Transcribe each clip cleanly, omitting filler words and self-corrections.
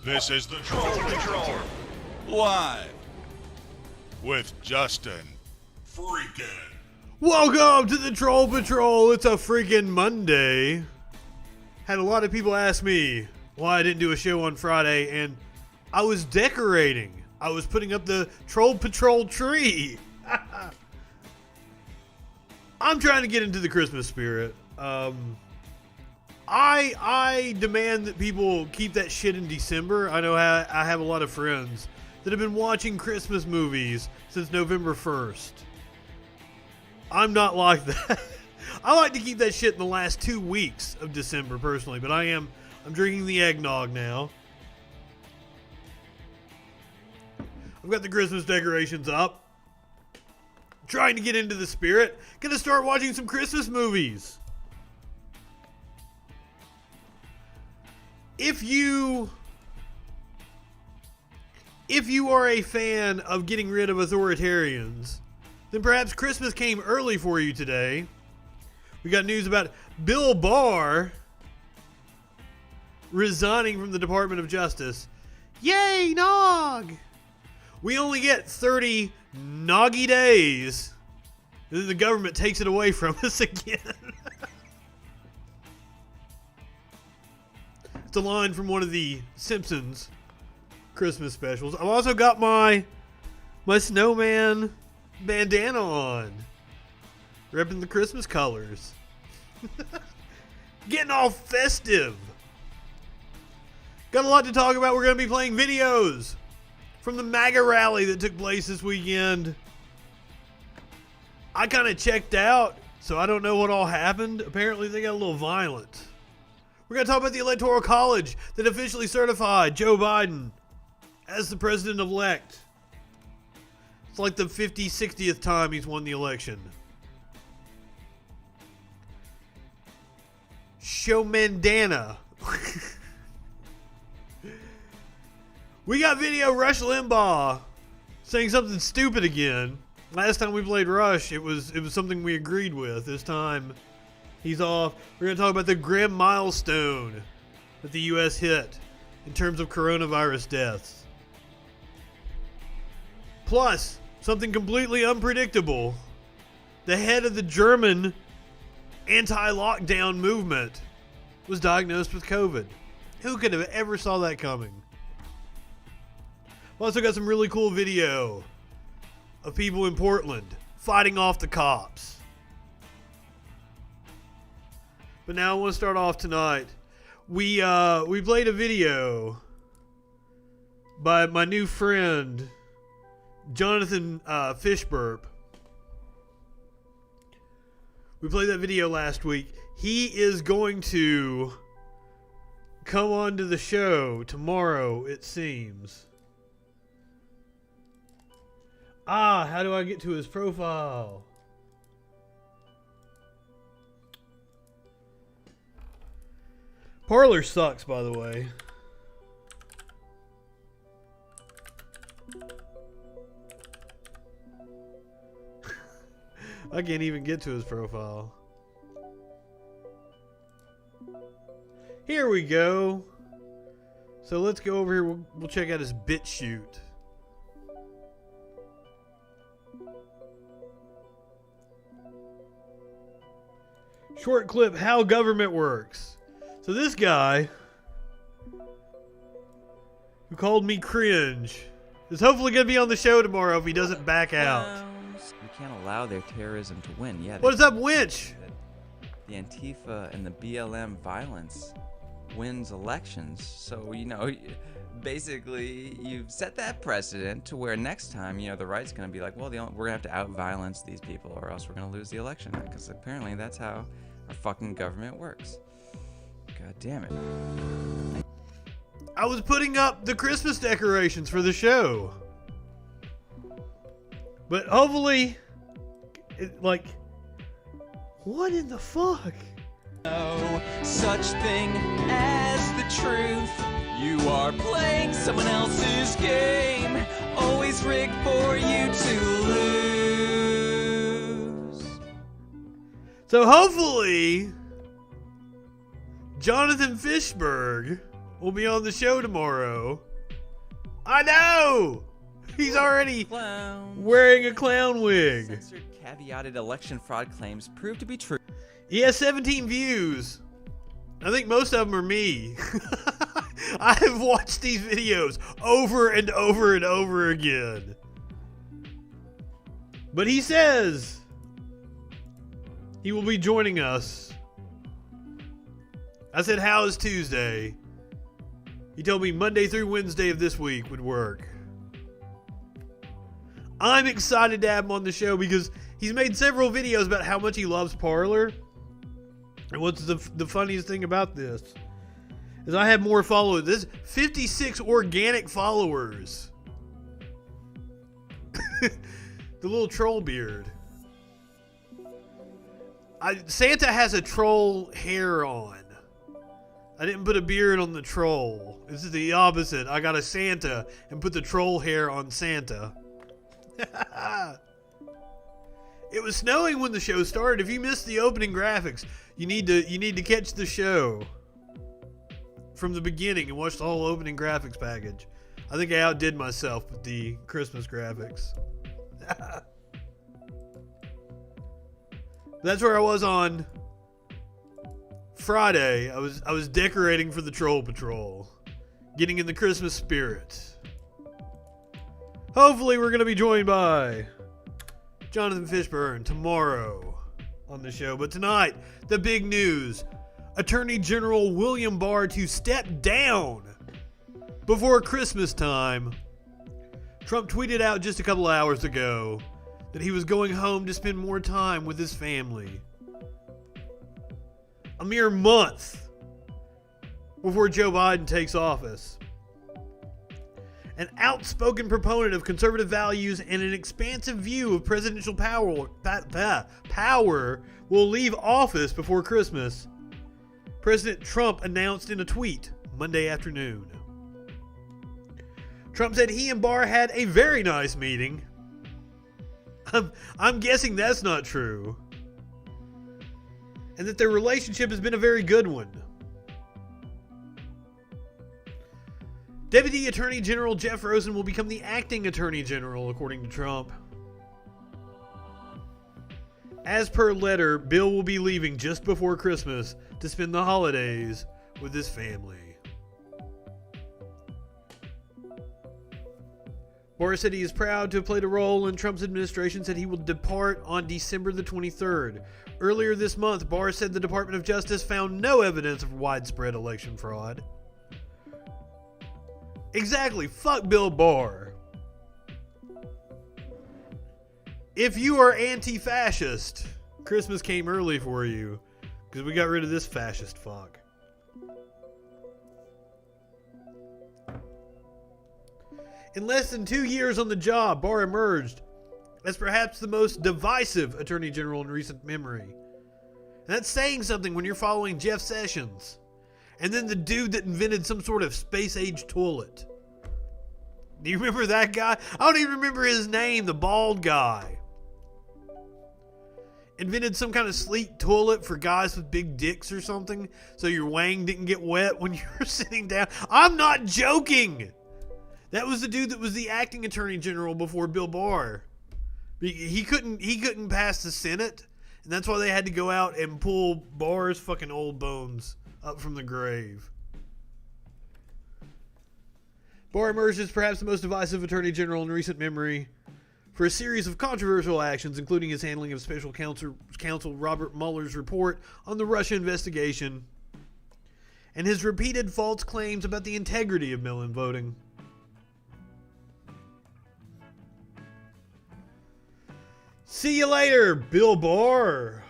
This is the Troll Patrol. Live. With Justin. Freakin. Welcome to the Troll Patrol. It's a freaking Monday. Had a lot of people ask me why I didn't do a show on Friday, and I was decorating. I was putting up the Troll Patrol tree. I'm trying to get into the Christmas spirit. I demand that people keep that shit in December. I know I have a lot of friends that have been watching Christmas movies since November 1st. I'm not like that. I like to keep that shit in the last 2 weeks of December personally, but I'm drinking the eggnog now. I've got the Christmas decorations up. Trying to get into the spirit. Gonna start watching some Christmas movies. If you are a fan of getting rid of authoritarians, then perhaps Christmas came early for you today. We got news about Bill Barr resigning from the Department of Justice. Yay, Nog! We only get 30 noggy days, and then the government takes it away from us again. It's a line from one of the Simpsons Christmas specials. I've also got my snowman bandana on, repping the Christmas colors. Getting all festive. Got a lot to talk about. We're going to be playing videos from the MAGA rally that took place this weekend. I kind of checked out, so I don't know what all happened. Apparently they got a little violent. We're going to talk about the Electoral College that officially certified Joe Biden as the president-elect. It's like the 60th time he's won the election. Showmandana. We got video Rush Limbaugh saying something stupid again. Last time we played Rush, it was something we agreed with. This time, he's off. We're going to talk about the grim milestone that the U.S. hit in terms of coronavirus deaths. Plus, something completely unpredictable. The head of the German anti-lockdown movement was diagnosed with COVID. Who could have ever saw that coming? I've also got some really cool video of people in Portland fighting off the cops. But now I want to start off tonight. We played a video by my new friend Jonathan Fishburp. We played that video last week. He is going to come on to the show tomorrow, it seems. How do I get to his profile? Parler sucks, by the way. I can't even get to his profile. Here we go. So let's go over here. We'll check out his BitChute. Short clip, how government works. So this guy, who called me cringe, is hopefully going to be on the show tomorrow if he doesn't back out. We can't allow their terrorism to win. Yeah. What is up, Winch? The Antifa and the BLM violence wins elections. So, basically you've set that precedent to where next time, the right's going to be like, well, we're going to have to out-violence these people or else we're going to lose the election. Because apparently that's how our fucking government works. God damn it. I was putting up the Christmas decorations for the show. But hopefully, what in the fuck? No such thing as the truth. You are playing someone else's game. Always rigged for you to lose. So hopefully, Jonathan Fishburg will be on the show tomorrow. I know! He's already Clown. wearing a clown wig. Censored caveated election fraud claims proved to be true. He has 17 views. I think most of them are me. I have watched these videos over and over and over again. But he says he will be joining us. I said, how is Tuesday? He told me Monday through Wednesday of this week would work. I'm excited to have him on the show because he's made several videos about how much he loves Parler. And what's the funniest thing about this is I have more followers. This 56 organic followers. The little troll beard. Santa has a troll hair on. I didn't put a beard on the troll. This is the opposite. I got a Santa and put the troll hair on Santa. It was snowing when the show started. If you missed the opening graphics, you need to catch the show from the beginning and watch the whole opening graphics package. I think I outdid myself with the Christmas graphics. That's where I was on Friday. I was decorating for the Troll Patrol, getting in the Christmas spirit. Hopefully we're going to be joined by Jonathan Fishburne tomorrow on the show. But tonight, the big news. Attorney General William Barr to step down before Christmas time. Trump tweeted out just a couple hours ago that he was going home to spend more time with his family. A mere month before Joe Biden takes office. An outspoken proponent of conservative values and an expansive view of presidential power will leave office before Christmas, President Trump announced in a tweet Monday afternoon. Trump said he and Barr had a very nice meeting. I'm guessing that's not true. And that their relationship has been a very good one. Deputy Attorney General Jeff Rosen will become the acting Attorney General, according to Trump. As per letter, Bill will be leaving just before Christmas to spend the holidays with his family. Barr said he is proud to have played a role in Trump's administration, said he will depart on December the 23rd. Earlier this month, Barr said the Department of Justice found no evidence of widespread election fraud. Exactly. Fuck Bill Barr. If you are anti-fascist, Christmas came early for you because we got rid of this fascist fuck. In less than 2 years on the job, Barr emerged as perhaps the most divisive Attorney General in recent memory. And that's saying something when you're following Jeff Sessions. And then the dude that invented some sort of space-age toilet. Do you remember that guy? I don't even remember his name, the bald guy. Invented some kind of sleek toilet for guys with big dicks or something, so your wang didn't get wet when you were sitting down. I'm not joking! That was the dude that was the acting Attorney General before Bill Barr. He couldn't pass the Senate, and that's why they had to go out and pull Barr's fucking old bones up from the grave. Barr emerged as perhaps the most divisive Attorney General in recent memory for a series of controversial actions, including his handling of Special Counsel Robert Mueller's report on the Russia investigation and his repeated false claims about the integrity of mail-in voting. See you later, Bill Barr.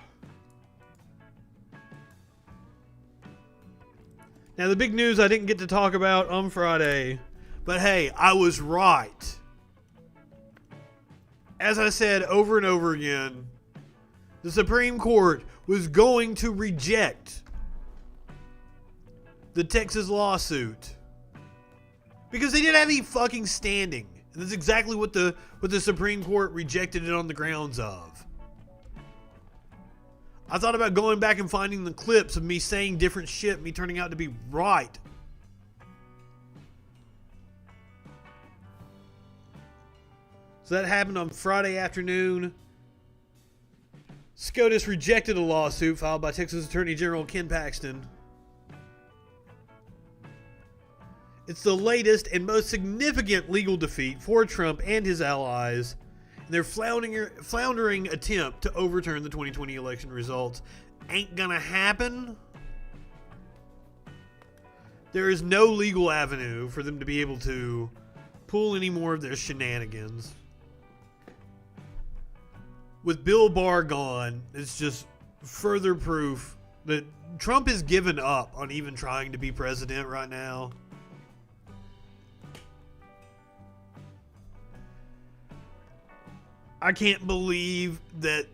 Now, the big news I didn't get to talk about on Friday, but hey, I was right. As I said over and over again, the Supreme Court was going to reject the Texas lawsuit because they didn't have any fucking standing. And that's exactly what the Supreme Court rejected it on the grounds of. I thought about going back and finding the clips of me saying different shit, me turning out to be right. So that happened on Friday afternoon. SCOTUS rejected a lawsuit filed by Texas Attorney General Ken Paxton. It's the latest and most significant legal defeat for Trump and his allies in their floundering attempt to overturn the 2020 election results. Ain't gonna happen. There is no legal avenue for them to be able to pull any more of their shenanigans. With Bill Barr gone, it's just further proof that Trump has given up on even trying to be president right now. I can't believe that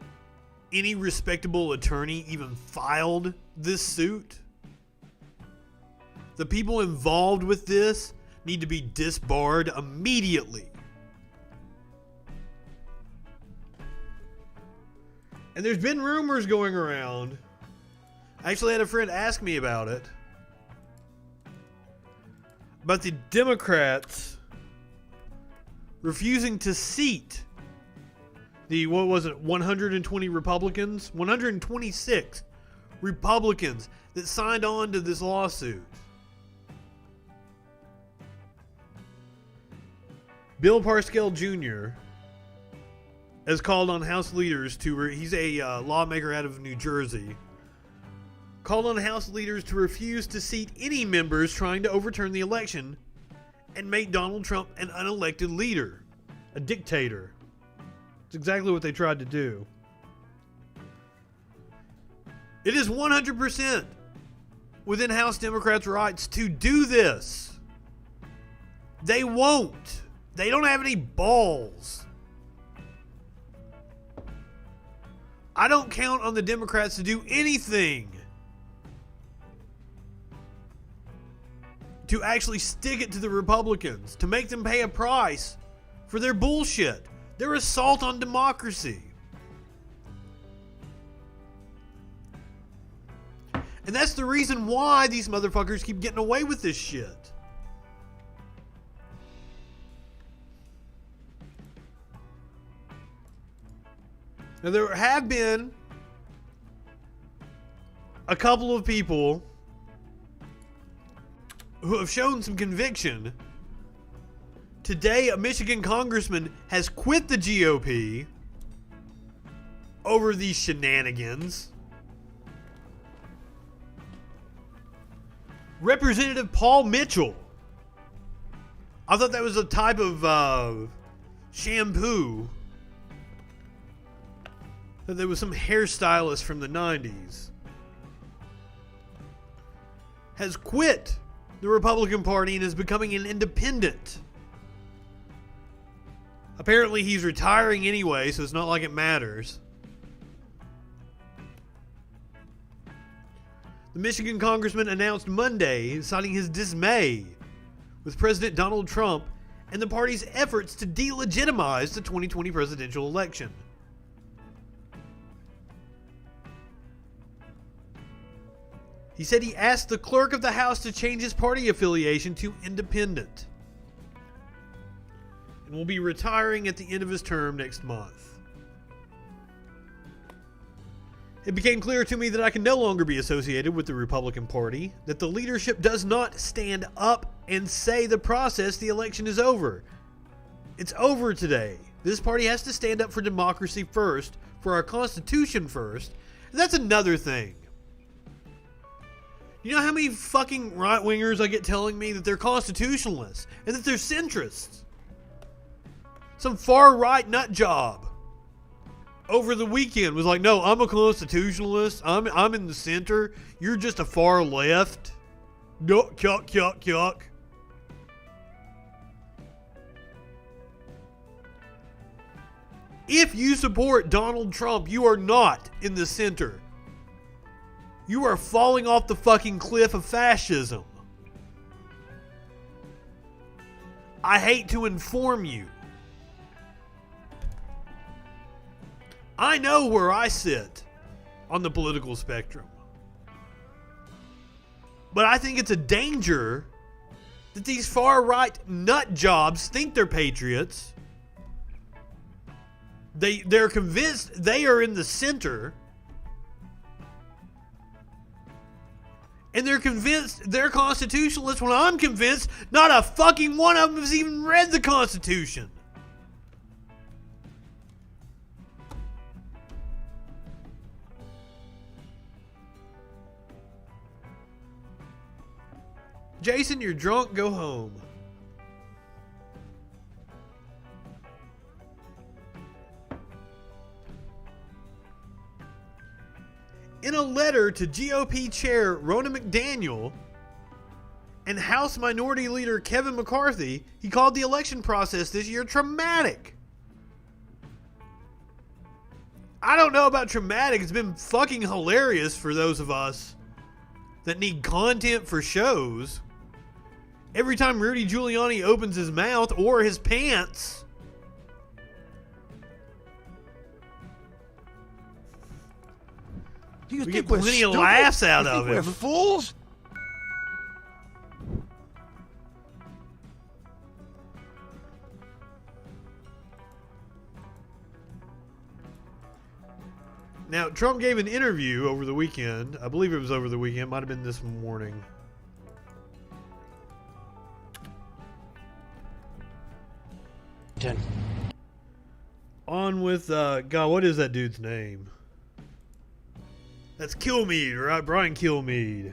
any respectable attorney even filed this suit. The people involved with this need to be disbarred immediately. And there's been rumors going around. I actually had a friend ask me about it. About the Democrats refusing to seat the, 120 Republicans? 126 Republicans that signed on to this lawsuit. Bill Parskell Jr. has called on House leaders to, he's a lawmaker out of New Jersey, called on House leaders to refuse to seat any members trying to overturn the election and make Donald Trump an unelected leader, a dictator. It's exactly what they tried to do. It is 100% within House Democrats' rights to do this. They won't. They don't have any balls. I don't count on the Democrats to do anything to actually stick it to the Republicans, to make them pay a price for their bullshit, their assault on democracy. And that's the reason why these motherfuckers keep getting away with this shit. Now, there have been a couple of people who have shown some conviction. Today, a Michigan congressman has quit the GOP over these shenanigans. Representative Paul Mitchell. I thought that was a type of shampoo. That there was some hairstylist from the 90s. Has quit the Republican Party and is becoming an independent. Apparently he's retiring anyway, so it's not like it matters. The Michigan congressman announced Monday, citing his dismay with President Donald Trump and the party's efforts to delegitimize the 2020 presidential election. He said he asked the clerk of the House to change his party affiliation to independent and will be retiring at the end of his term next month. It became clear to me that I can no longer be associated with the Republican Party, that the leadership does not stand up and say the process, the election is over. It's over today. This party has to stand up for democracy first, for our Constitution first, and that's another thing. You know how many fucking right-wingers I get telling me that they're constitutionalists and that they're centrists? Some far-right nut job over the weekend was like, no, I'm a constitutionalist. I'm in the center. You're just a far left. No, yuck, yuck, yuck. If you support Donald Trump, you are not in the center. You are falling off the fucking cliff of fascism. I hate to inform you. I know where I sit on the political spectrum. But I think it's a danger that these far-right nut jobs think they're patriots They're convinced they are in the center. And they're convinced they're constitutionalists when I'm convinced not a fucking one of them has even read the Constitution. Jason, you're drunk, go home. In a letter to GOP Chair Ronna McDaniel and House Minority Leader Kevin McCarthy, he called the election process this year traumatic. I don't know about traumatic. It's been fucking hilarious for those of us that need content for shows. Every time Rudy Giuliani opens his mouth or his pants, we get plenty of laughs out of him. We're fools? Now, Trump gave an interview over the weekend. I believe it was over the weekend. Might have been this morning. On with, God, what is that dude's name? That's Kilmeade, right? Brian Kilmeade.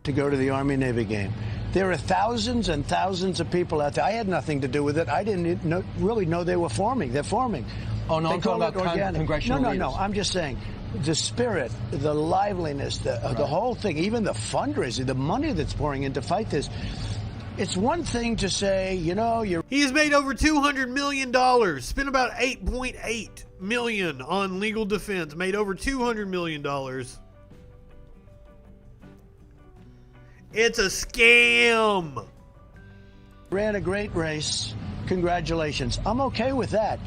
To go to the Army-Navy game. There are thousands and thousands of people out there. I had nothing to do with it. I didn't really know they were forming. They're forming. Oh, no, They I'm call talking it about organic. congressional No. leaders. I'm just saying the spirit, the liveliness, the whole thing, even the fundraising, the money that's pouring in to fight this. It's one thing to say, you're... He has made over $200 million, spent about $8.8 million on legal defense, made over $200 million. It's a scam. Ran a great race. Congratulations. I'm okay with that.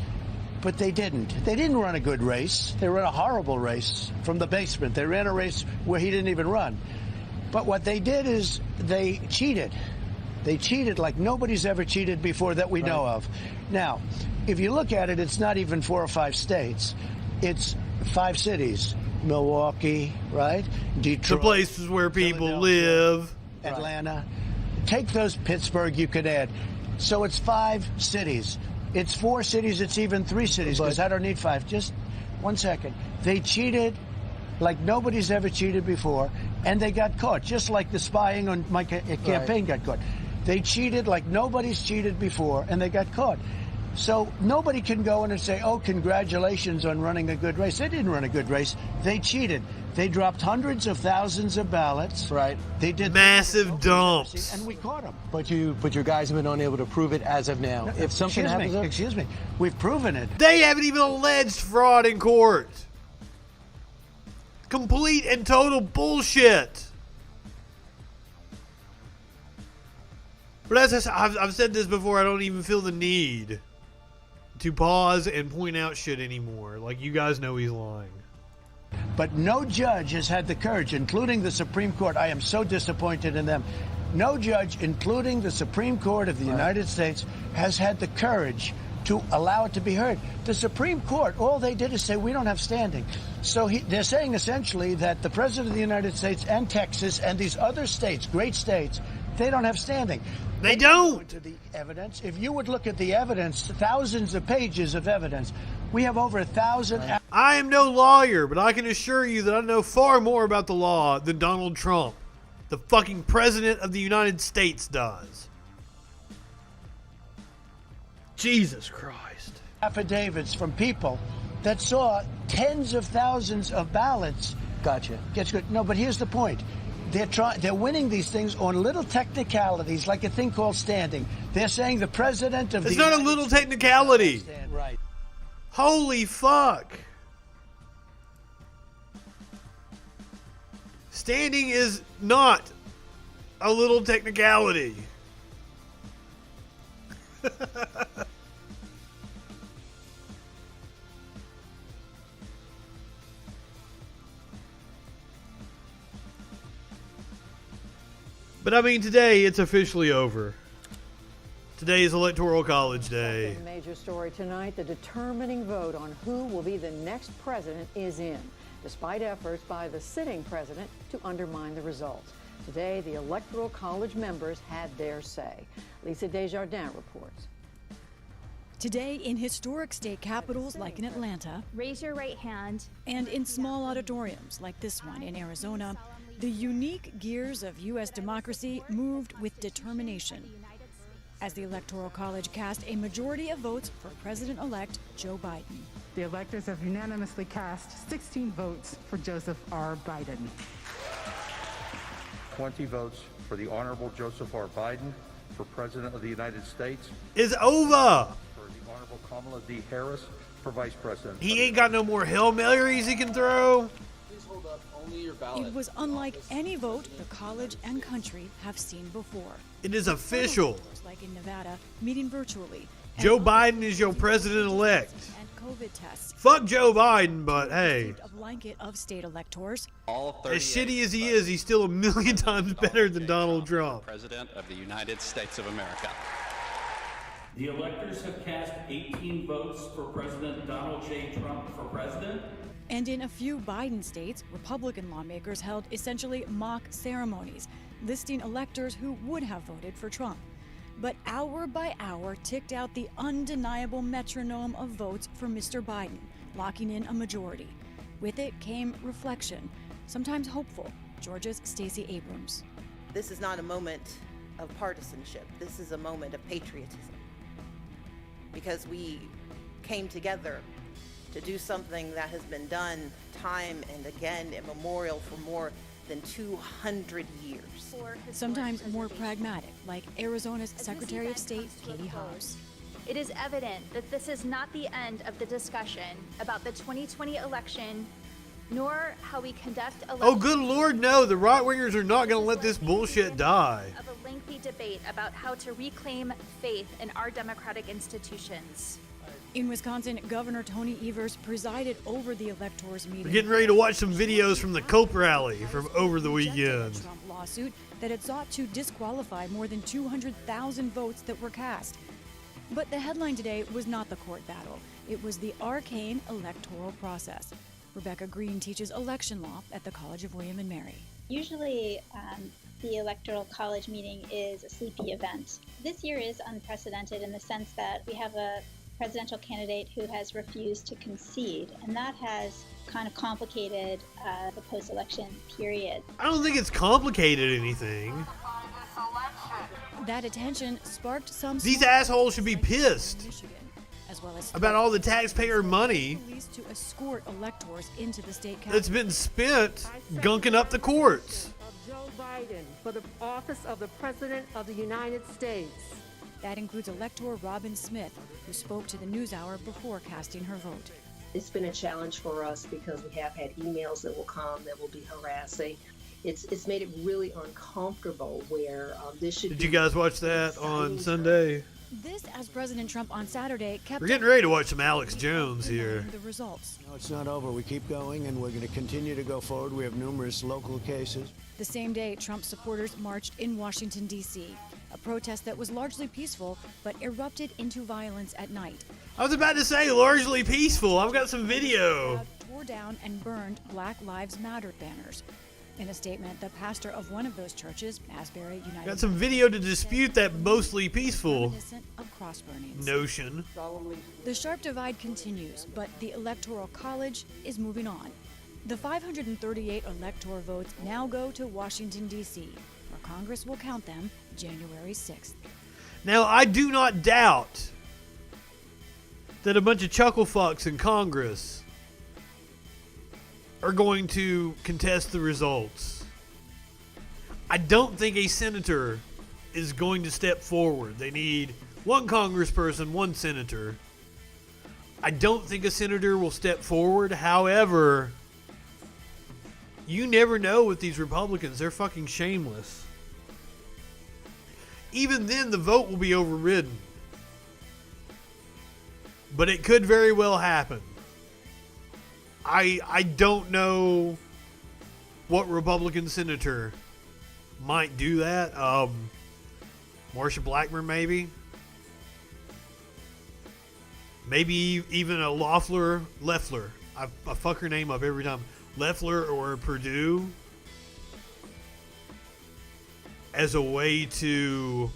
But they didn't. They didn't run a good race. They ran a horrible race from the basement. They ran a race where he didn't even run. But what they did is they cheated. They cheated like nobody's ever cheated before that we know of. Now, if you look at it, it's not even 4 or 5 states. It's 5 cities. Milwaukee, right? Detroit. The places where people live. Atlanta. Take those, Pittsburgh, you could add. So it's 5 cities. It's 4 cities. It's even 3 cities because I don't need 5. Just 1 second. They cheated like nobody's ever cheated before, and they got caught, just like the spying on my campaign got caught. They cheated like nobody's cheated before, and they got caught. So nobody can go in and say, oh, congratulations on running a good race. They didn't run a good race. They cheated. They dropped hundreds of thousands of ballots. Right. They did massive dumps. and we caught them. But your guys have been unable to prove it as of now. If something happens... Excuse me. We've proven it. They haven't even alleged fraud in court. Complete and total bullshit. But as I've said this before, I don't even feel the need to pause and point out shit anymore. Like, you guys know he's lying. But no judge has had the courage, including the Supreme Court. I am so disappointed in them. No judge, including the Supreme Court of the United States, has had the courage to allow it to be heard. The Supreme Court, all they did is say, we don't have standing. So they're saying essentially that the President of the United States and Texas and these other states, great states, they don't have standing. They don't. To the evidence, if you would look at the evidence, thousands of pages of evidence, we have over 1,000. I am no lawyer, but I can assure you that I know far more about the law than Donald Trump, the fucking President of the United States, does. Jesus Christ. Affidavits from people that saw tens of thousands of ballots. Gotcha. Gets good. No, but here's the point. They're winning these things on little technicalities, like a thing called standing. They're saying the president of It's the not a United little States technicality. stand right. Holy fuck. Standing is not a little technicality. But I mean, today it's officially over. Today is Electoral College Day. The major story tonight, the determining vote on who will be the next president is in, despite efforts by the sitting president to undermine the results. Today, the Electoral College members had their say. Lisa Desjardins reports. Today, in historic state capitals like in Atlanta, raise your right hand, and in small auditoriums like this one in Arizona, the unique gears of U.S. democracy moved with determination as the Electoral College cast a majority of votes for President-elect Joe Biden. The electors have unanimously cast 16 votes for Joseph R. Biden. 20 votes for the Honorable Joseph R. Biden for President of the United States. It's over. For the Honorable Kamala D. Harris for Vice President. He ain't got no more Hail Marys he can throw. Please hold up only your ballot. It was unlike any vote the college and country have seen before. It is official. Like in Nevada, meeting virtually. Joe Biden is your president-elect. And COVID tests. Fuck Joe Biden, but hey. A blanket of state electors. As shitty as he is, he's still a million times better than Donald Trump. President of the United States of America. The electors have cast 18 votes for President Donald J. Trump for president. And in a few Biden states, Republican lawmakers held essentially mock ceremonies, listing electors who would have voted for Trump. But hour by hour ticked out the undeniable metronome of votes for Mr. Biden, locking in a majority. With it came reflection, sometimes hopeful. Georgia's Stacey Abrams. This is not a moment of partisanship. This is a moment of patriotism. Because we came together to do something that has been done time and again, immemorial for more than 200 years. Sometimes more pragmatic, like Arizona's Secretary of State, Katie Hobbs. It is evident that this is not the end of the discussion about the 2020 election, nor how we conduct elections. Oh, good Lord, no. The right-wingers are not going to let this bullshit die. Of a lengthy debate about how to reclaim faith in our democratic institutions. In Wisconsin, Governor Tony Evers presided over the electors' meeting. We're getting ready to watch some videos from the Cope rally from over the weekend. A Trump lawsuit that had sought to disqualify more than 200,000 votes that were cast. But the headline today was not the court battle. It was the arcane electoral process. Rebecca Green teaches election law at the College of William and Mary. Usually, the Electoral College meeting is a sleepy event. This year is unprecedented in the sense that we have a presidential candidate who has refused to concede, and that has kind of complicated the post-election period. I don't think it's complicated anything. That attention sparked some. These assholes should be pissed Michigan, as well as about all the taxpayer money to escort electors into the state capitol that's been spent gunking up the courts. Of Joe Biden for the office of the President of the United States. That includes elector Robin Smith, who spoke to the NewsHour before casting her vote. It's been a challenge for us because we have had emails that will come that will be harassing. It's made it really uncomfortable where this should be... Did you guys watch that on Sunday? This, as President Trump on Saturday kept... We're getting ready to watch some Alex Jones here. The results. No, it's not over. We keep going, and we're going to continue to go forward. We have numerous local cases. The same day, Trump supporters marched in Washington, D.C., a protest that was largely peaceful, but erupted into violence at night. I was about to say largely peaceful. I've got some video. Tore down and burned Black Lives Matter banners. In a statement, the pastor of one of those churches, Asbury United... Got some video to dispute that mostly peaceful of cross burnings. notion. The sharp divide continues, but the Electoral College is moving on. The 538 elector votes now go to Washington, D.C., where Congress will count them January 6th. Now, I do not doubt that a bunch of chuckle fucks in Congress are going to contest the results. I don't think a senator is going to step forward. They need one congressperson, one senator. I don't think a senator will step forward. However, you never know with these Republicans. They're fucking shameless. Even then, the vote will be overridden. But it could very well happen. I don't know what Republican senator might do that. Marsha Blackburn, maybe. maybe even a Loeffler, I fuck her name up every time, Loeffler or Purdue, as a way to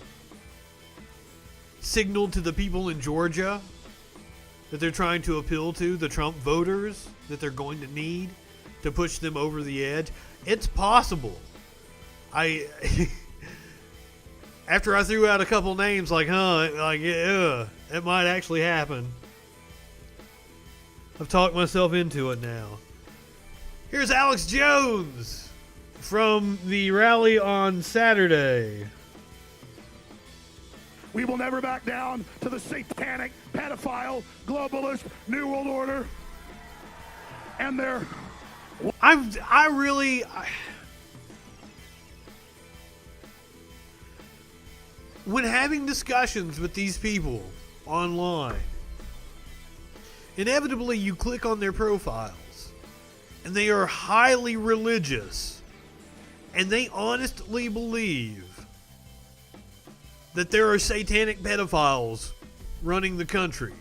signal to the people in Georgia that they're trying to appeal to, the Trump voters that they're going to need to push them over the edge. It's possible. After I threw out a couple names yeah, it might actually happen. I've talked myself into it now. Here's Alex Jones from the rally on Saturday. We will never back down to the satanic, pedophile, globalist, New World Order and their... When having discussions with these people online, inevitably you click on their profiles, and they are highly religious, and they honestly believe that there are satanic pedophiles running the country.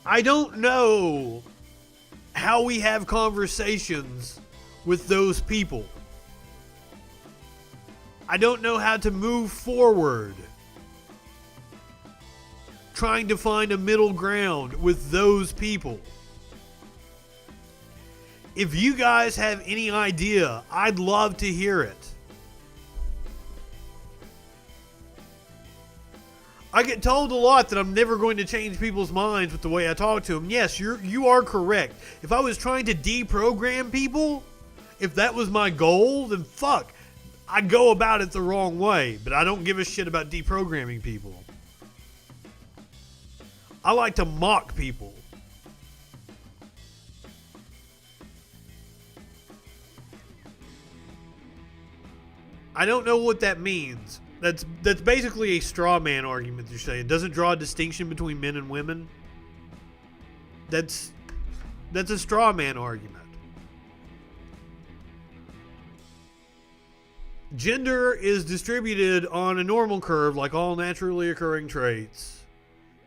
I don't know how we have conversations with those people. I don't know how to move forward trying to find a middle ground with those people. If you guys have any idea, I'd love to hear it. I get told a lot that I'm never going to change people's minds with the way I talk to them. Yes, you are correct. If I was trying to deprogram people, if that was my goal, then fuck, I'd go about it the wrong way. But I don't give a shit about deprogramming people. I like to mock people. I don't know what that means. That's basically a straw man argument you're saying. It doesn't draw a distinction between men and women. That's a straw man argument. Gender is distributed on a normal curve like all naturally occurring traits.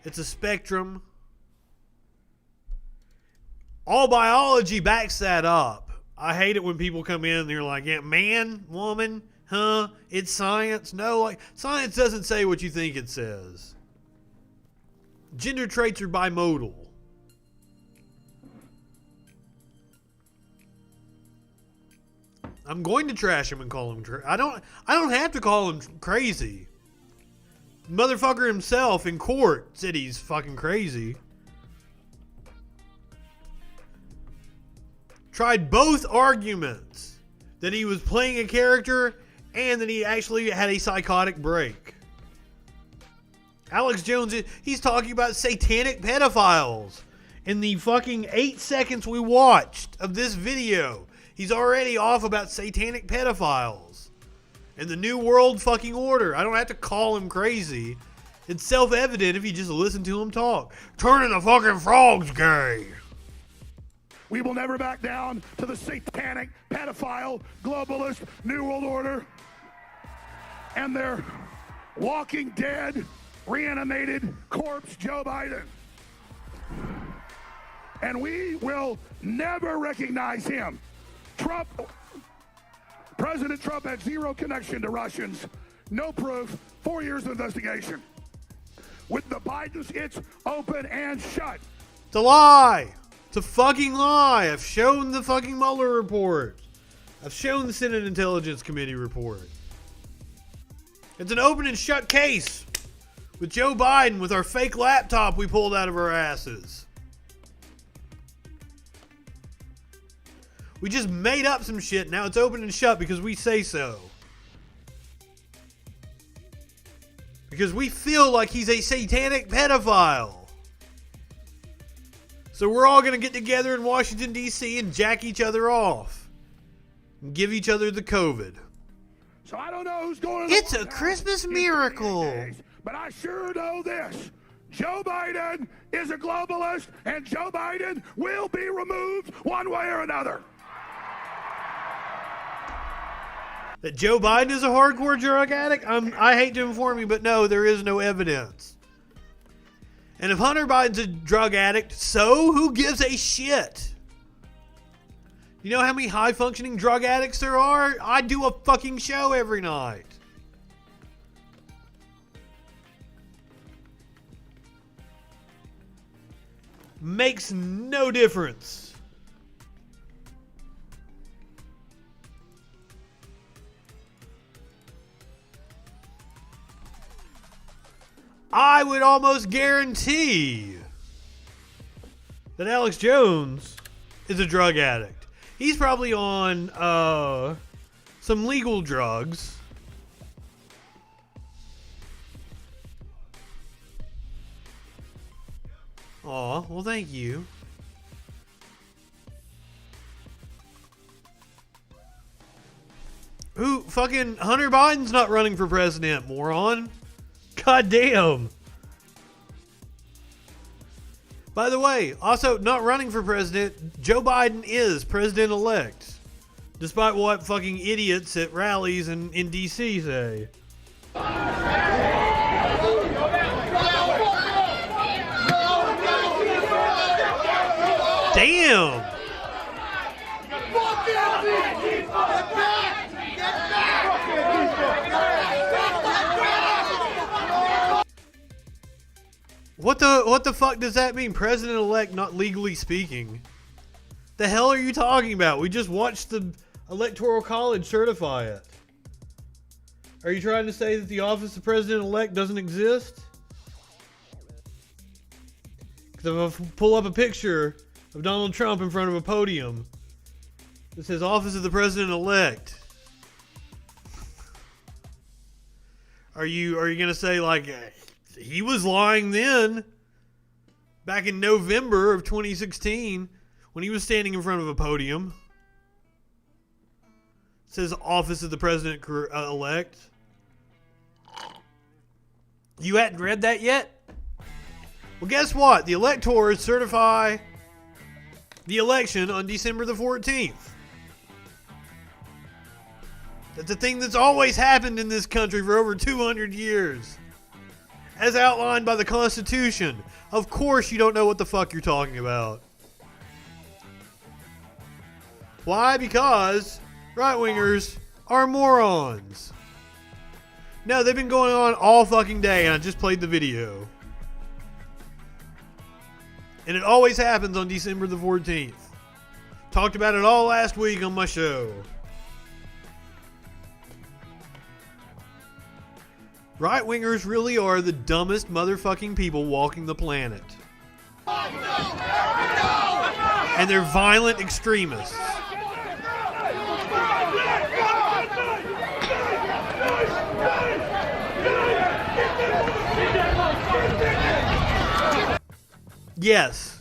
It's a spectrum. All biology backs that up. I hate it when people come in and they're like, yeah, man, woman, huh? It's science. No, like science doesn't say what you think it says. Gender traits are bimodal. I'm going to trash him and call him I don't have to call him crazy. Motherfucker himself in court said he's fucking crazy. Tried both arguments, that he was playing a character and that he actually had a psychotic break. Alex Jones, he's talking about satanic pedophiles. In the fucking 8 seconds we watched of this video, he's already off about satanic pedophiles and the New World fucking order. I don't have to call him crazy. It's self-evident if you just listen to him talk. Turning the fucking frogs gay. We will never back down to the satanic, pedophile, globalist, New World Order and their walking dead, reanimated corpse, Joe Biden. And we will never recognize him. President Trump had zero connection to Russians, no proof, 4 years of investigation. With the Bidens, it's open and shut. It's a lie. It's a fucking lie. I've shown the fucking Mueller report. I've shown the Senate Intelligence Committee report. It's an open and shut case with Joe Biden with our fake laptop we pulled out of our asses. We just made up some shit. Now it's open and shut because we say so. Because we feel like he's a satanic pedophile. So we're all going to get together in Washington, D.C. and jack each other off. And give each other the COVID. So I don't know who's going to... It's a Christmas miracle. But I sure know this. Joe Biden is a globalist, and Joe Biden will be removed one way or another. That Joe Biden is a hardcore drug addict? I hate to inform you, but no, there is no evidence. And if Hunter Biden's a drug addict, so who gives a shit? You know how many high-functioning drug addicts there are? I do a fucking show every night. Makes no difference. I would almost guarantee that Alex Jones is a drug addict. He's probably on some legal drugs. Aw, well, thank you. Who fucking Hunter Biden's not running for president, moron. God damn. By the way, also not running for president, Joe Biden is president-elect. Despite what fucking idiots at rallies in D.C. say. Damn! What the fuck does that mean? President-elect not legally speaking. The hell are you talking about? We just watched the Electoral College certify it. Are you trying to say that the office of president-elect doesn't exist? Because if I pull up a picture of Donald Trump in front of a podium that says office of the president-elect, are you gonna say like he was lying then, back in November of 2016 when he was standing in front of a podium? It says office of the president-elect. You hadn't read that yet? Well, guess what? The electors certify the election on December the 14th. That's a thing that's always happened in this country for over 200 years. As outlined by the Constitution. Of course you don't know what the fuck you're talking about. Why? Because right-wingers are morons. No, they've been going on all fucking day, and I just played the video. And it always happens on December the 14th. Talked about it all last week on my show. Right-wingers really are the dumbest motherfucking people walking the planet. And they're violent extremists. Yes.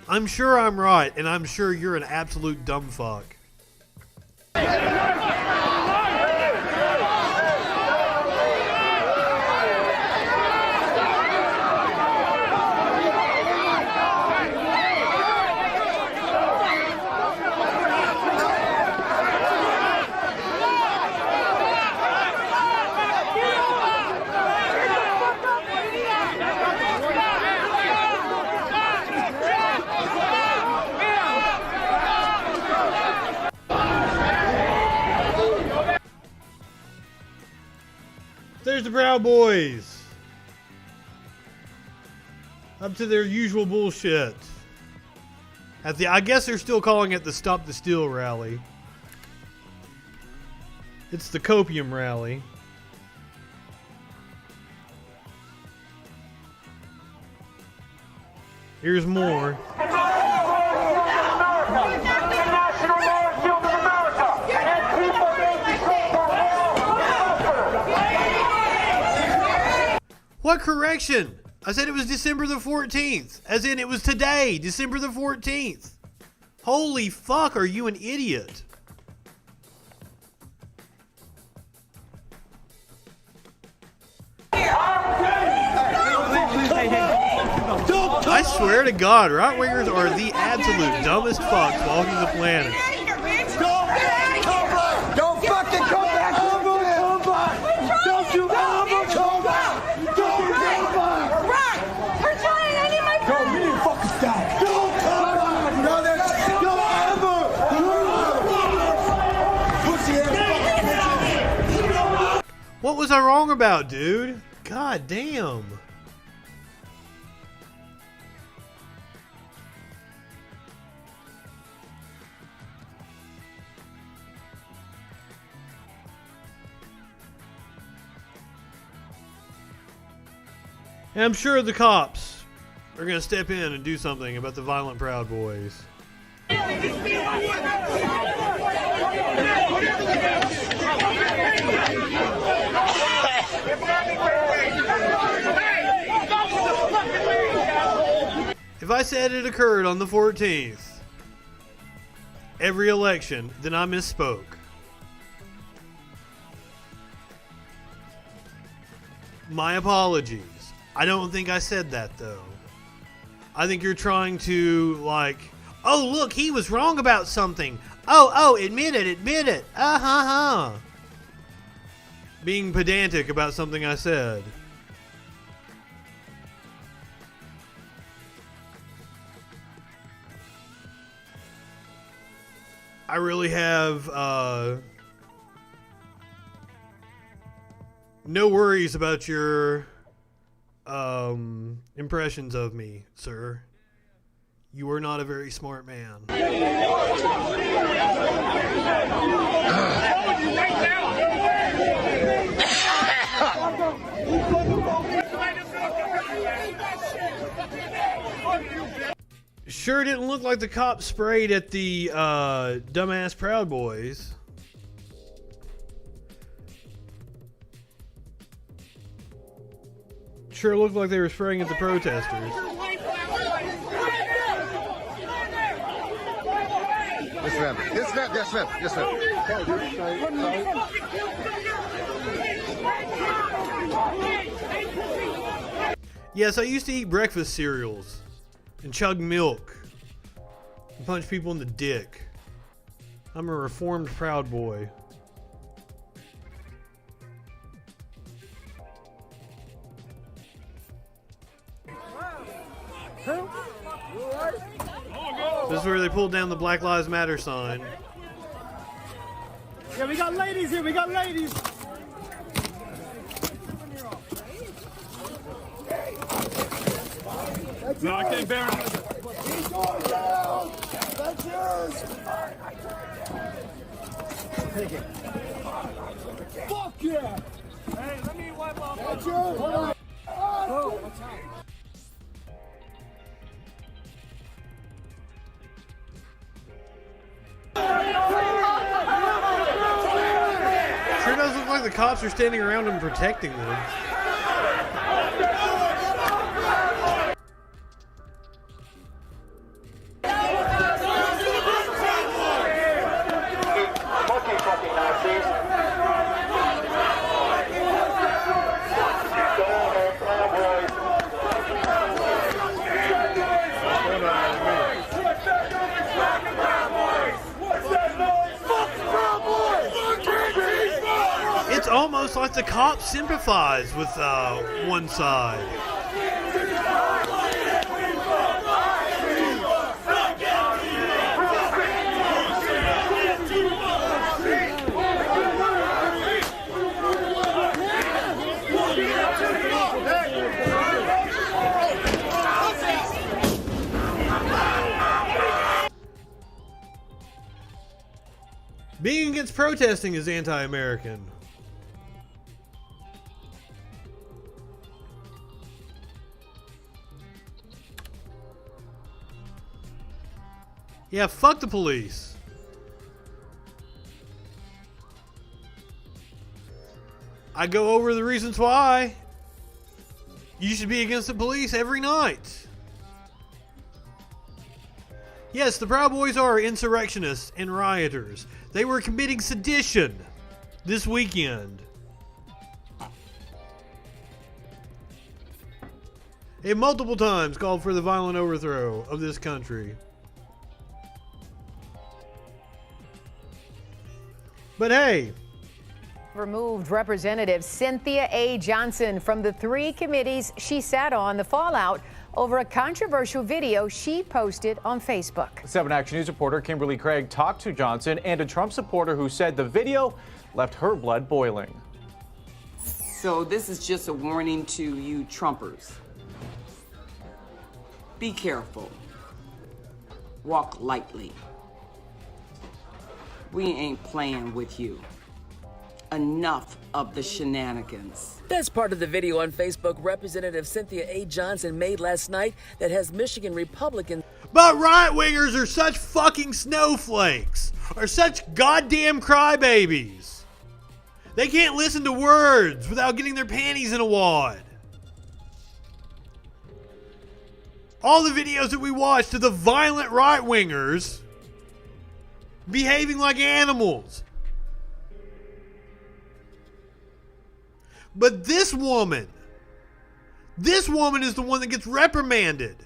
I'm sure I'm right, and I'm sure you're an absolute dumb fuck. There's the Proud Boys. Up to their usual bullshit. I guess they're still calling it the Stop the Steal rally. It's the Copium rally. Here's more. What correction? I said it was December the 14th. As in it was today, December the 14th. Holy fuck, are you an idiot? I swear to God, right-wingers are the absolute dumbest fucks walking the planet. Don't fucking come! What was I wrong about, dude? God damn. And I'm sure the cops are going to step in and do something about the violent Proud Boys. If I said it occurred on the 14th, every election, then I misspoke. My apologies. I don't think I said that, though. I think you're trying to, like, oh, look, he was wrong about something. Oh, admit it. Being pedantic about something I said. I really have no worries about your impressions of me, sir. You are not a very smart man. Sure didn't look like the cops sprayed at the dumbass Proud Boys. Sure looked like they were spraying at the protesters. Yes, ma'am. Yes, I used to eat breakfast cereals and chug milk and punch people in the dick. I'm a reformed Proud Boy. This is where they pulled down the Black Lives Matter sign. Yeah, we got ladies here. We got ladies. No, I can't bear it. He's going down. That's yours. Take it. Fuck yeah. Hey, let me wipe off. That's yours. Hold on. Oh, watch out. Sure does look like the cops are standing around them protecting them. It's almost like the cops sympathize with one side. Being against protesting is anti-American. Yeah, fuck the police. I go over the reasons why you should be against the police every night. Yes, the Proud Boys are insurrectionists and rioters. They were committing sedition this weekend. They multiple times called for the violent overthrow of this country. But hey, removed Representative Cynthia A. Johnson from the 3 committees she sat on. The fallout over a controversial video she posted on Facebook. 7 Action News reporter Kimberly Craig talked to Johnson and a Trump supporter who said the video left her blood boiling. So this is just a warning to you Trumpers. Be careful. Walk lightly. We ain't playing with you. Enough of the shenanigans. That's part of the video on Facebook Representative Cynthia A. Johnson made last night that has Michigan Republicans. But right-wingers are such fucking snowflakes, are such goddamn crybabies. They can't listen to words without getting their panties in a wad. All the videos that we watched of the violent right-wingers behaving like animals. But this woman is the one that gets reprimanded.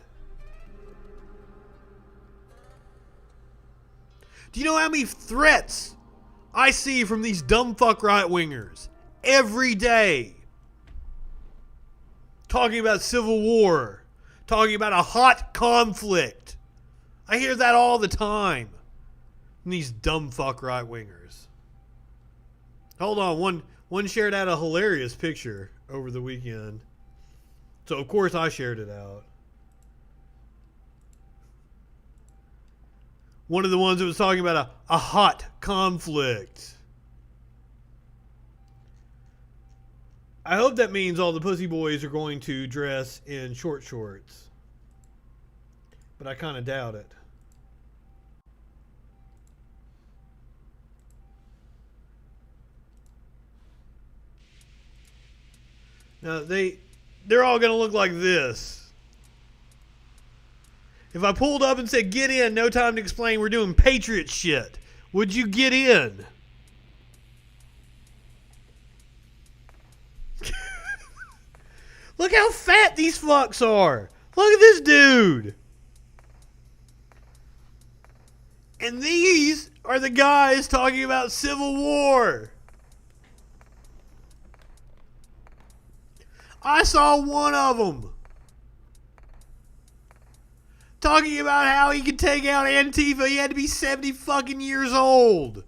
Do you know how many threats I see from these dumb fuck right-wingers every day? Talking about civil war. Talking about a hot conflict. I hear that all the time. From these dumb fuck right-wingers. Hold on, one shared out a hilarious picture over the weekend. So of course I shared it out. One of the ones that was talking about a hot conflict. I hope that means all the pussy boys are going to dress in short shorts. But I kind of doubt it. Now, they're all going to look like this. If I pulled up and said, get in, no time to explain, we're doing Patriot shit, would you get in? Look how fat these fucks are. Look at this dude. And these are the guys talking about Civil War. I saw one of them talking about how he could take out Antifa. He had to be 70 fucking years old.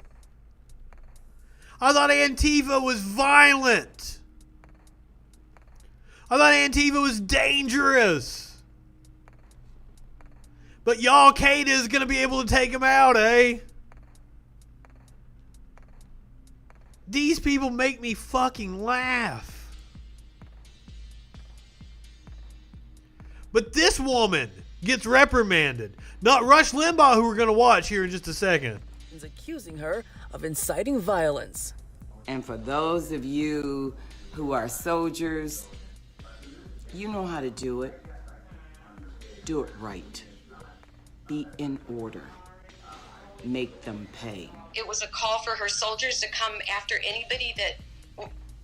I thought Antifa was violent. I thought Antifa was dangerous. But y'all Qaeda is going to be able to take him out, eh? These people make me fucking laugh. But this woman gets reprimanded. Not Rush Limbaugh, who we're going to watch here in just a second. Accusing her of inciting violence. And for those of you who are soldiers, you know how to do it. Do it right. Be in order. Make them pay. It was a call for her soldiers to come after anybody that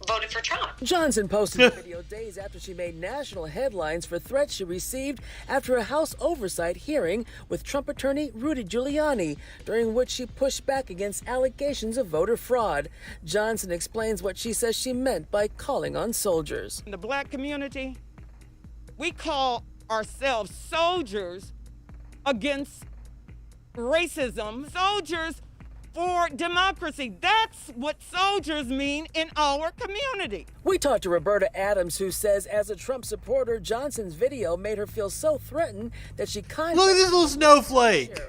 voted for Trump. Johnson posted the video days after she made national headlines for threats she received after a House oversight hearing with Trump attorney Rudy Giuliani, during which she pushed back against allegations of voter fraud. Johnson explains what she says she meant by calling on soldiers. In the black community, we call ourselves soldiers against racism, soldiers for democracy. That's what soldiers mean in our community. We talked to Roberta Adams, who says as a Trump supporter, Johnson's video made her feel so threatened that she contacted... Look at this little snowflake.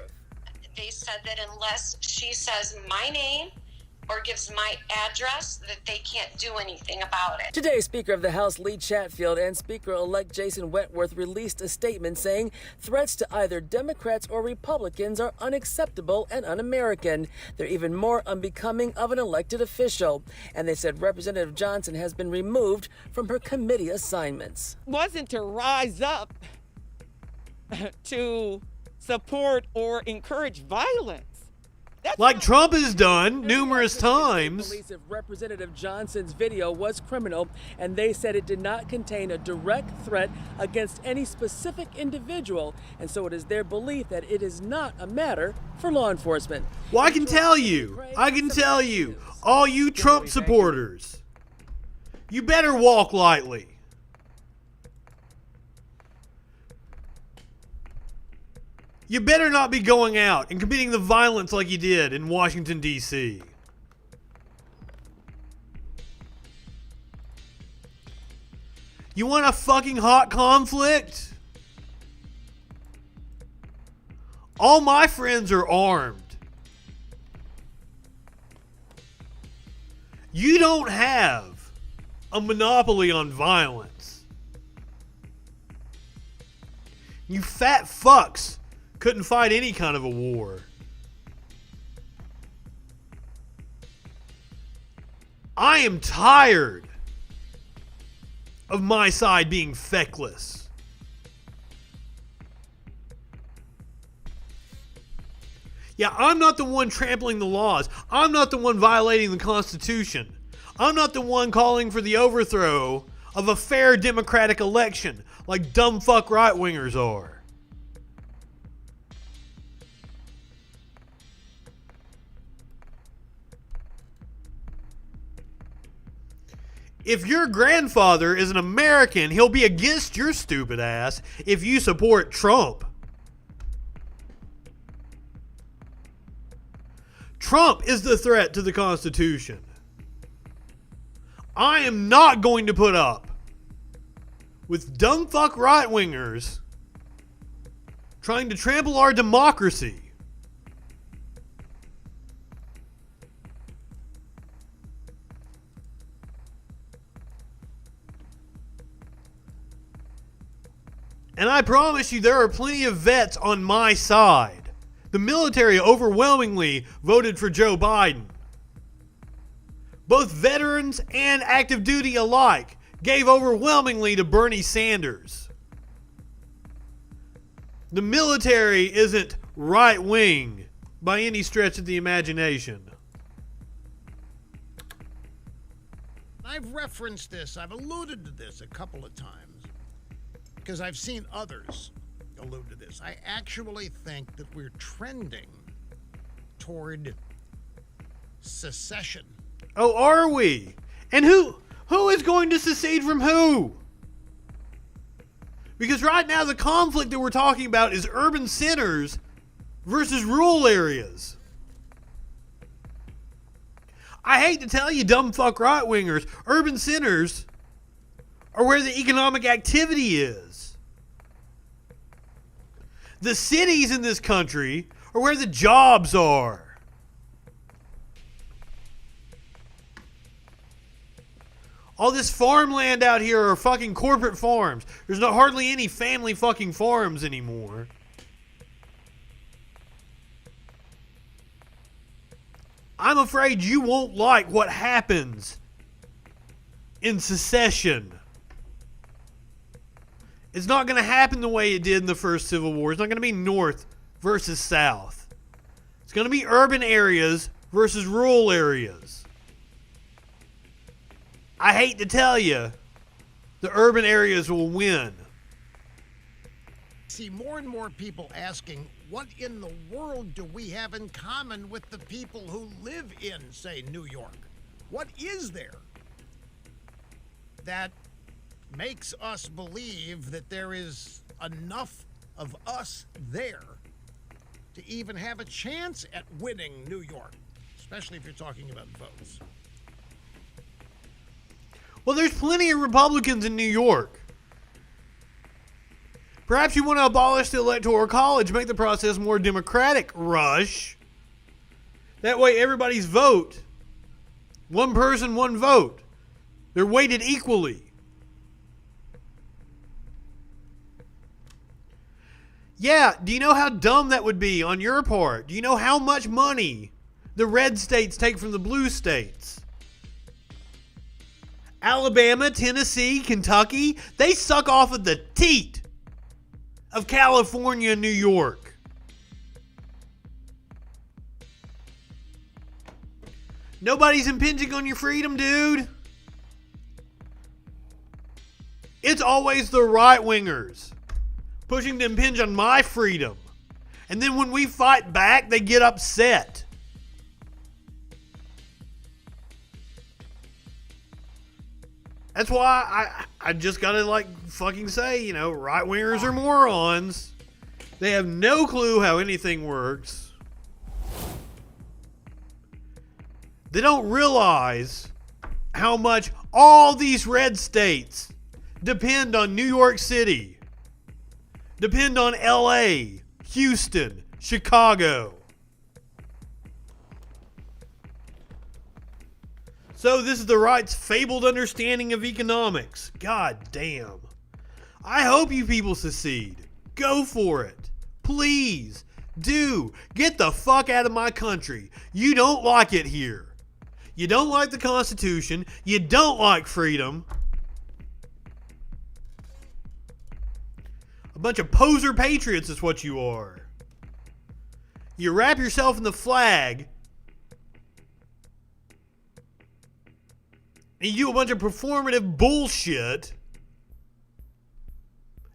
They said that unless she says my name or gives my address, that they can't do anything about it. Today, Speaker of the House Lee Chatfield and Speaker-elect Jason Wentworth released a statement saying threats to either Democrats or Republicans are unacceptable and un-American. They're even more unbecoming of an elected official. And they said Representative Johnson has been removed from her committee assignments. Wasn't to rise up to support or encourage violence. Like Trump has done numerous times. Police of Representative Johnson's video was criminal, and they said it did not contain a direct threat against any specific individual, and so it is their belief that it is not a matter for law enforcement. Well, I can tell you, all you Trump supporters, you better walk lightly. You better not be going out and committing the violence like you did in Washington, D.C. You want a fucking hot conflict? All my friends are armed. You don't have a monopoly on violence. You fat fucks couldn't fight any kind of a war. I am tired of my side being feckless. Yeah, I'm not the one trampling the laws. I'm not the one violating the Constitution. I'm not the one calling for the overthrow of a fair democratic election like dumb fuck right-wingers are. If your grandfather is an American, he'll be against your stupid ass if you support Trump. Trump is the threat to the Constitution. I am not going to put up with dumb fuck right-wingers trying to trample our democracy. And I promise you there are plenty of vets on my side. The military overwhelmingly voted for Joe Biden. Both veterans and active duty alike gave overwhelmingly to Bernie Sanders. The military isn't right-wing by any stretch of the imagination. I've referenced this, I've alluded to this a couple of times, because I've seen others allude to this. I actually think that we're trending toward secession. Oh, are we? And who is going to secede from who? Because right now the conflict that we're talking about is urban centers versus rural areas. I hate to tell you, dumb fuck right-wingers, urban centers are where the economic activity is. The cities in this country are where the jobs are. All this farmland out here are fucking corporate farms. There's not hardly any family fucking farms anymore. I'm afraid you won't like what happens in secession. It's not going to happen the way it did in the first Civil War. It's not going to be North versus South. It's going to be urban areas versus rural areas. I hate to tell you, the urban areas will win. See more and more people asking, what in the world do we have in common with the people who live in, say, New York? What is there that makes us believe that there is enough of us there to even have a chance at winning New York, especially if you're talking about votes? Well, there's plenty of Republicans in New York. Perhaps you want to abolish the Electoral College, make the process more democratic, Rush. That way everybody's vote, one person, one vote. They're weighted equally. Yeah, do you know how dumb that would be on your part? Do you know how much money the red states take from the blue states? Alabama, Tennessee, Kentucky, they suck off of the teat of California and New York. Nobody's impinging on your freedom, dude. It's always the right-wingers pushing to impinge on my freedom. And then when we fight back, they get upset. That's why I just gotta fucking say, right-wingers are morons. They have no clue how anything works. They don't realize how much all these red states depend on New York City, depend on LA, Houston, Chicago. So this is the right's fabled understanding of economics. God damn. I hope you people secede. Go for it. Please. Do. Get the fuck out of my country. You don't like it here. You don't like the Constitution. You don't like freedom. A bunch of poser patriots is what you are. You wrap yourself in the flag and you do a bunch of performative bullshit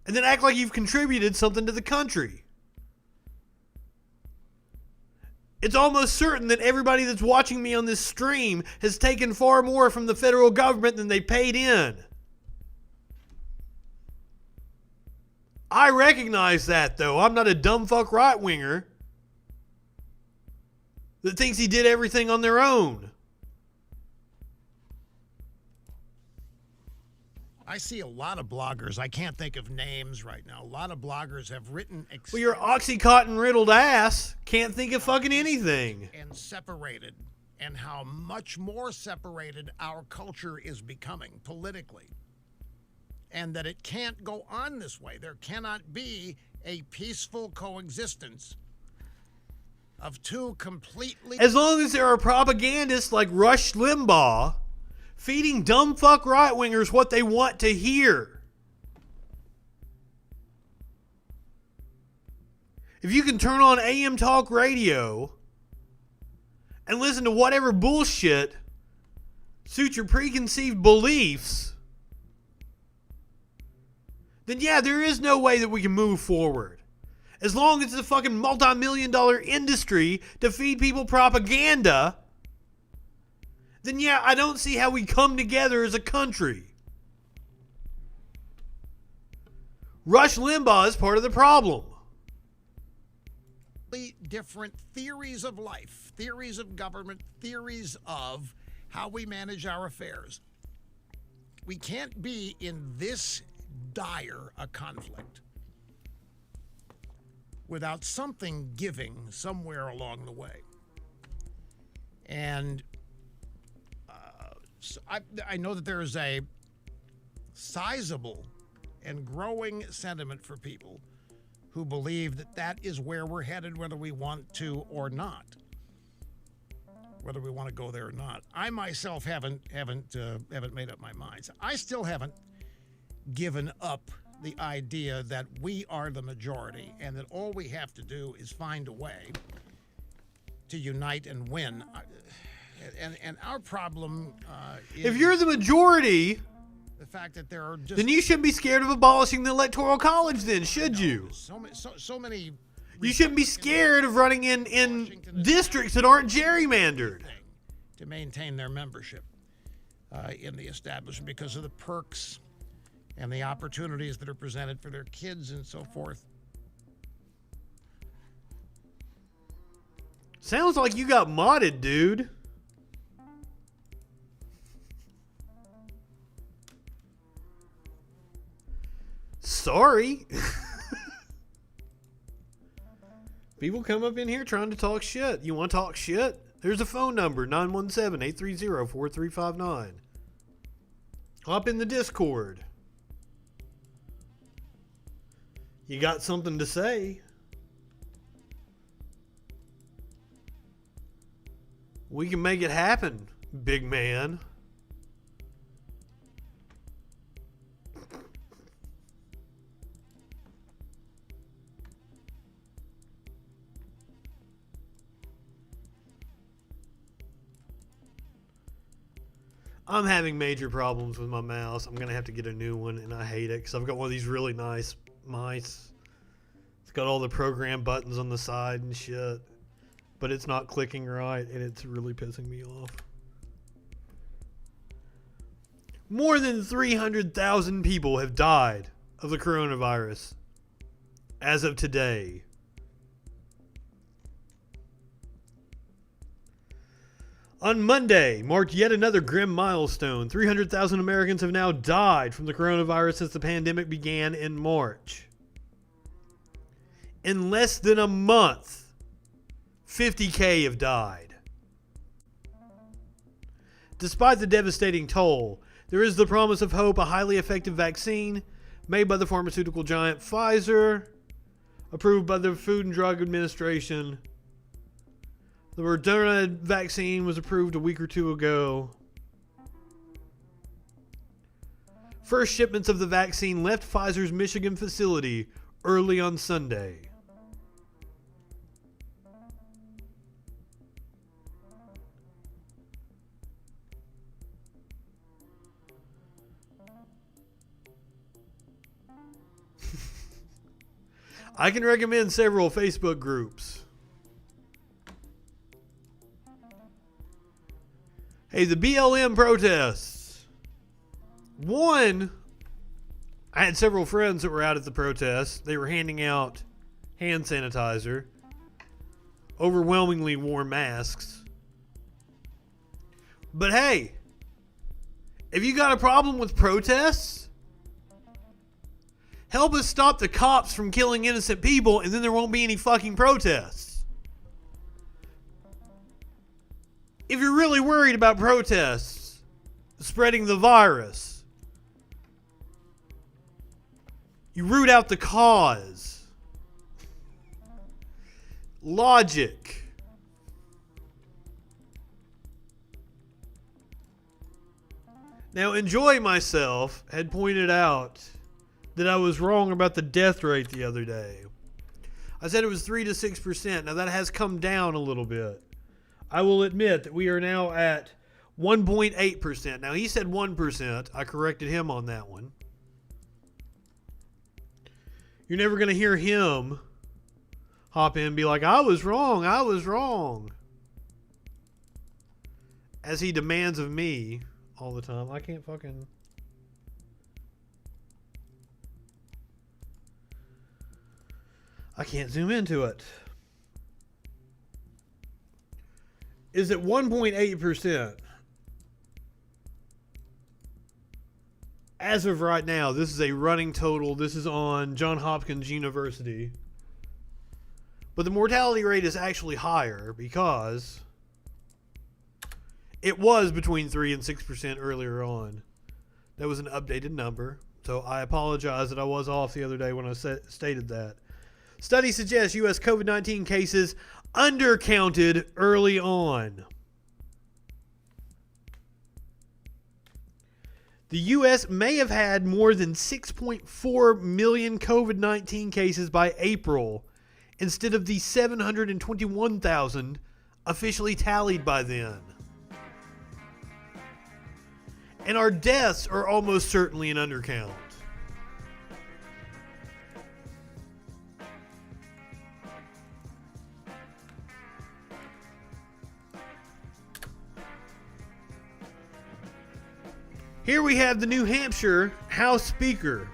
and then act like you've contributed something to the country. It's almost certain that everybody that's watching me on this stream has taken far more from the federal government than they paid in. I recognize that, though. I'm not a dumb fuck right-winger that thinks he did everything on their own. I see a lot of bloggers. I can't think of names right now. A lot of bloggers have written. Well, your Oxycontin riddled ass can't think of fucking anything. And separated, and how much more separated our culture is becoming politically. And that it can't go on this way. There cannot be a peaceful coexistence of two completely. As long as there are propagandists like Rush Limbaugh feeding dumb fuck right-wingers what they want to hear. If you can turn on AM talk radio and listen to whatever bullshit suits your preconceived beliefs, then yeah, there is no way that we can move forward. As long as it's a fucking multi-million-dollar industry to feed people propaganda, then yeah, I don't see how we come together as a country. Rush Limbaugh is part of the problem. Different theories of life, theories of government, theories of how we manage our affairs. We can't be in this dire a conflict without something giving somewhere along the way. And so I know that there is a sizable and growing sentiment for people who believe that that is where we're headed, whether we want to or not, whether we want to go there or not. I myself haven't made up my mind. So I still haven't given up the idea that we are the majority and that all we have to do is find a way to unite and win. And our problem is... If you're the majority, the fact that there are just... then you shouldn't be scared of abolishing the Electoral College then, should you? So many... You shouldn't be scared of running in districts that aren't gerrymandered. To maintain their membership in the establishment because of the perks and the opportunities that are presented for their kids and so forth. Sounds like you got modded, dude. Sorry. People come up in here trying to talk shit. You want to talk shit? There's a phone number, 917-830-4359. Hop in the Discord. You got something to say? We can make it happen, big man. I'm having major problems with my mouse. I'm going to have to get a new one, and I hate it because I've got one of these really nice mice. It's got all the program buttons on the side and shit, but it's not clicking right, and it's really pissing me off. More than 300,000 people have died of the coronavirus as of today. On Monday, marked yet another grim milestone. 300,000 Americans have now died from the coronavirus since the pandemic began in March. In less than a month, 50,000 have died. Despite the devastating toll, there is the promise of hope, a highly effective vaccine made by the pharmaceutical giant Pfizer, approved by the Food and Drug Administration. The Moderna vaccine was approved a week or two ago. First shipments of the vaccine left Pfizer's Michigan facility early on Sunday. I can recommend several Facebook groups. Hey, the BLM protests. One, I had several friends that were out at the protests. They were handing out hand sanitizer, overwhelmingly wore masks. But hey, if you got a problem with protests, help us stop the cops from killing innocent people, and then there won't be any fucking protests. If you're really worried about protests spreading the virus, you root out the cause. Logic. Now, Enjoy Myself had pointed out that I was wrong about the death rate the other day. I said it was 3 to 6%. Now, that has come down a little bit. I will admit that we are now at 1.8%. Now, he said 1%. I corrected him on that one. You're never going to hear him hop in and be like, I was wrong. As he demands of me all the time. I can't zoom into it. Is at 1.8%. As of right now, this is a running total. This is on Johns Hopkins University. But the mortality rate is actually higher because it was between 3 and 6% earlier on. That was an updated number. So I apologize that I was off the other day when I stated that. Study suggests U.S. COVID-19 cases undercounted early on. The U.S. may have had more than 6.4 million COVID-19 cases by April instead of the 721,000 officially tallied by then. And our deaths are almost certainly an undercount. Here we have the New Hampshire House Speaker,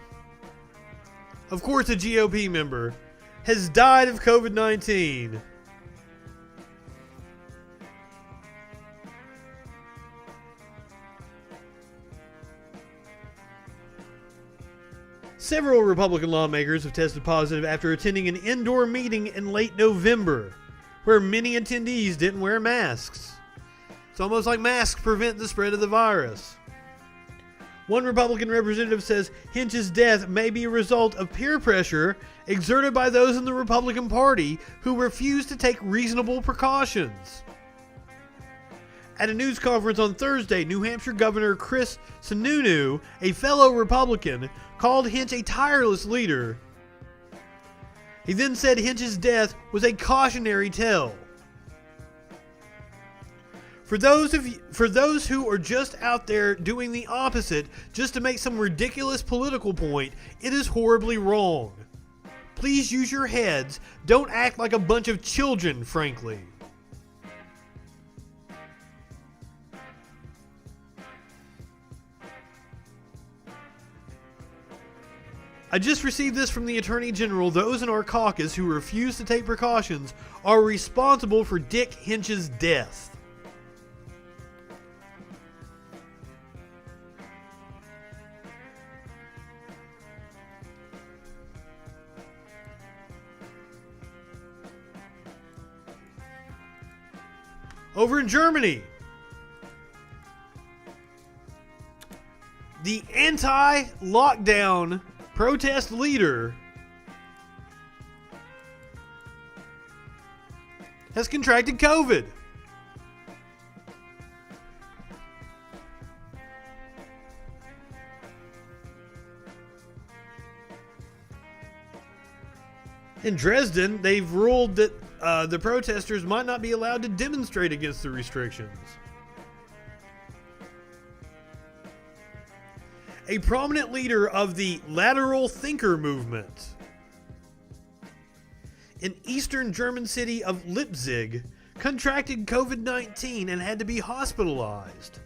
of course a GOP member, has died of COVID-19. Several Republican lawmakers have tested positive after attending an indoor meeting in late November, where many attendees didn't wear masks. It's almost like masks prevent the spread of the virus. One Republican representative says Hinch's death may be a result of peer pressure exerted by those in the Republican Party who refuse to take reasonable precautions. At a news conference on Thursday, New Hampshire Governor Chris Sununu, a fellow Republican, called Hinch a tireless leader. He then said Hinch's death was a cautionary tale. For those who are just out there doing the opposite just to make some ridiculous political point, it is horribly wrong. Please use your heads. Don't act like a bunch of children, frankly. I just received this from the Attorney General. Those in our caucus who refuse to take precautions are responsible for Dick Hinch's death. Over in Germany, the anti-lockdown protest leader has contracted COVID. In Dresden, they've ruled that the protesters might not be allowed to demonstrate against the restrictions. A prominent leader of the lateral thinker movement in eastern German city of Leipzig contracted COVID-19 and had to be hospitalized.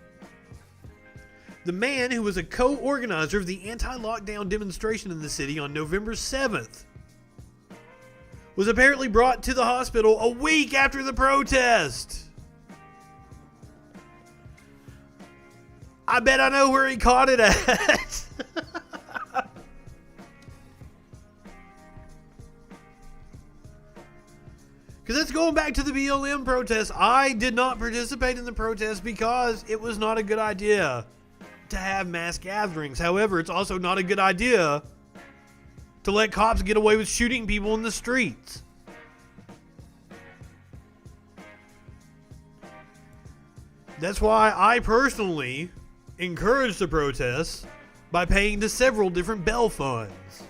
The man, who was a co-organizer of the anti-lockdown demonstration in the city on November 7th, was apparently brought to the hospital a week after the protest. I bet I know where he caught it at. Because that's going back to the BLM protest. I did not participate in the protest because it was not a good idea to have mass gatherings. However, it's also not a good idea to let cops get away with shooting people in the streets. That's why I personally encourage the protests by paying to several different bail funds.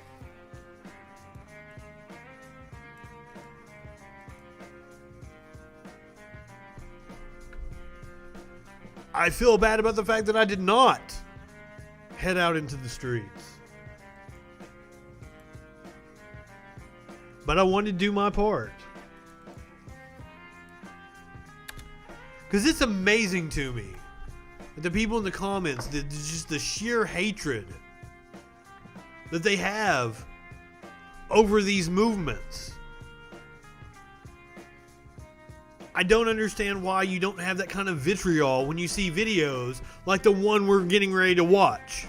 I feel bad about the fact that I did not head out into the streets. But I wanted to do my part. Because it's amazing to me that the people in the comments, just the sheer hatred that they have over these movements. I don't understand why you don't have that kind of vitriol when you see videos like the one we're getting ready to watch.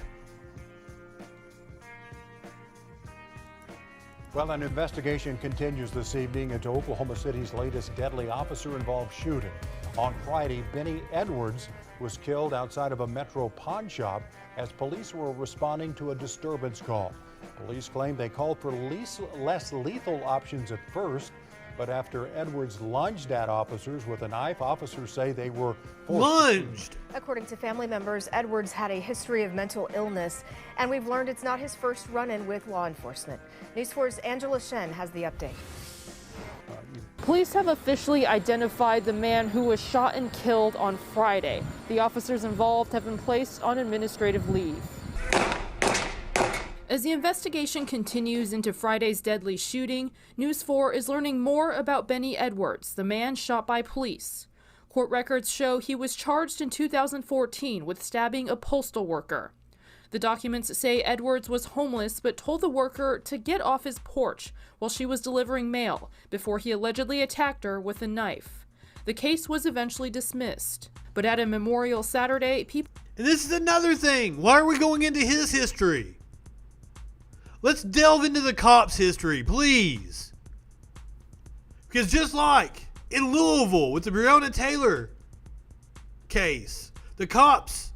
Well, an investigation continues this evening into Oklahoma City's latest deadly officer-involved shooting. On Friday, Benny Edwards was killed outside of a Metro pawn shop as police were responding to a disturbance call. Police claim they called for less lethal options at first, but after Edwards lunged at officers with a knife, officers say they were lunged. According to family members, Edwards had a history of mental illness, and we've learned it's not his first run-in with law enforcement. News 4's Angela Shen has the update. Police have officially identified the man who was shot and killed on Friday. The officers involved have been placed on administrative leave. As the investigation continues into Friday's deadly shooting, News 4 is learning more about Benny Edwards, the man shot by police. Court records show he was charged in 2014 with stabbing a postal worker. The documents say Edwards was homeless but told the worker to get off his porch while she was delivering mail before he allegedly attacked her with a knife. The case was eventually dismissed, but at a memorial Saturday, people... And this is another thing. Why are we going into his history? Let's delve into the cops' history, please. Because just like in Louisville with the Breonna Taylor case, the cops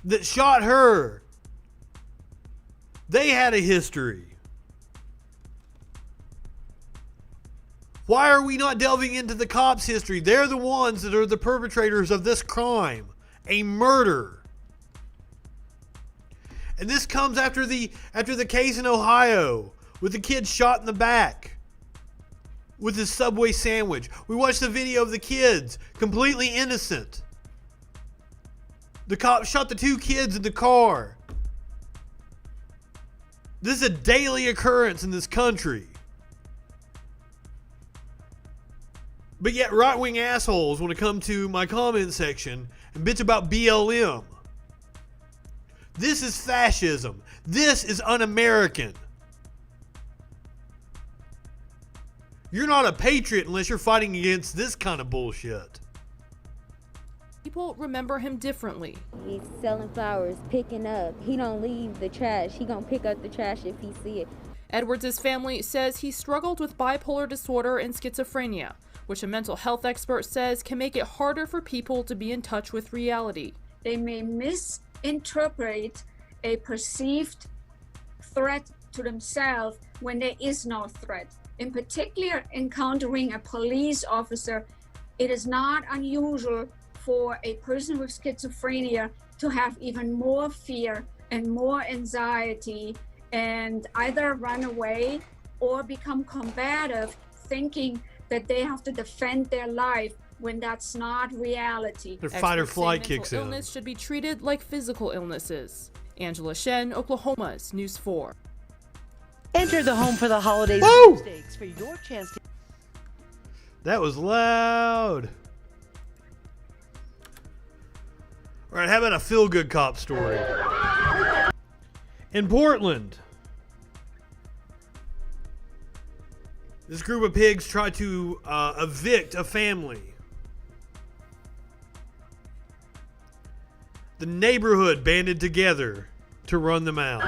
that shot her, they had a history. Why are we not delving into the cops' history? They're the ones that are the perpetrators of this crime, a murder. And this comes after the case in Ohio with the kid shot in the back with his Subway sandwich. We watched the video of the kids, completely innocent. The cop shot the two kids in the car. This is a daily occurrence in this country. But yet right-wing assholes want to come to my comment section and bitch about BLM. This is fascism. This is un-American. You're not a patriot unless you're fighting against this kind of bullshit. People remember him differently. He's selling flowers, picking up. He don't leave the trash. He gonna pick up the trash if he see it. Edwards' family says he struggled with bipolar disorder and schizophrenia, which a mental health expert says can make it harder for people to be in touch with reality. They may misinterpret a perceived threat to themselves when there is no threat. In particular, encountering a police officer, it is not unusual for a person with schizophrenia to have even more fear and more anxiety and either run away or become combative, thinking that they have to defend their life when that's not reality. Their fight or flight kicks in. Illness should be treated like physical illnesses. Angela Shen, Oklahoma's News 4. Enter the Home for the Holidays Woo! stakes for your chance to... That was loud. All right, how about a feel-good cop story? In Portland, this group of pigs tried to evict a family. The neighborhood banded together to run them out.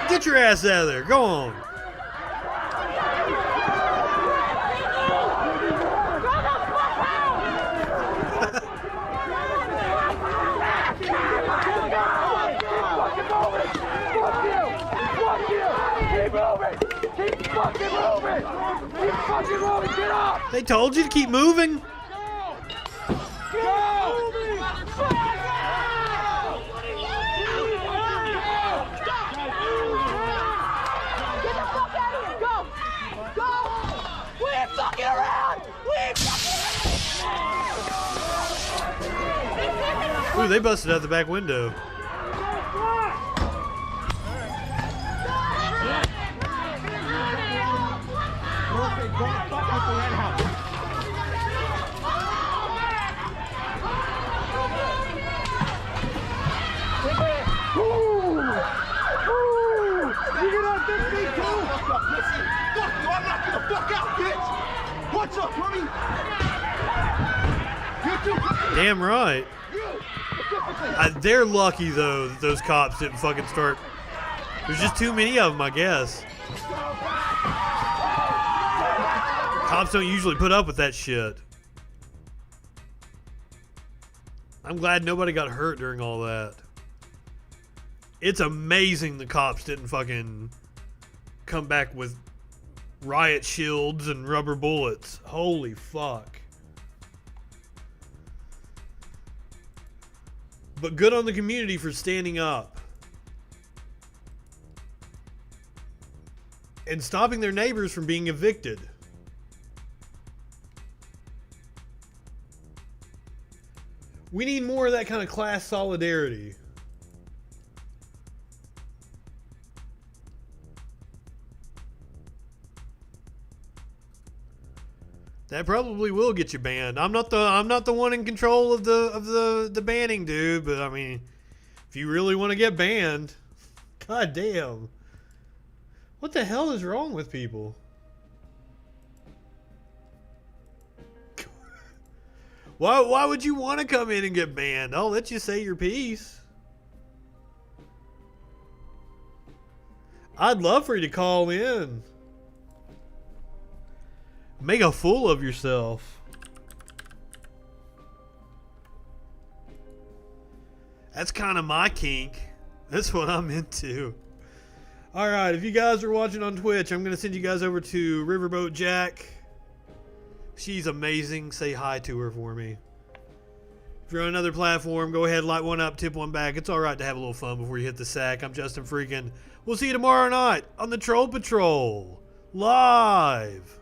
Get your ass out of there. Go on. They told you to keep moving. Ooh, they busted out the back window. Damn right. They're lucky though that those cops didn't fucking start. There's just too many of them, I guess. Cops don't usually put up with that shit. I'm glad nobody got hurt during all that. It's amazing the cops didn't fucking come back with riot shields and rubber bullets. Holy fuck. But good on the community for standing up and stopping their neighbors from being evicted. We need more of that kind of class solidarity. That probably will get you banned. I'm not the one in control of the banning, dude, but I mean, if you really want to get banned, god damn. What the hell is wrong with people? Why would you want to come in and get banned? I'll let you say your piece. I'd love for you to call in. Make a fool of yourself. That's kind of my kink. That's what I'm into. Alright, if you guys are watching on Twitch, I'm going to send you guys over to Riverboat Jack. She's amazing. Say hi to her for me. If you're on another platform, go ahead, light one up, tip one back. It's all right to have a little fun before you hit the sack. I'm Justin Freakin. We'll see you tomorrow night on the Troll Patrol. Live.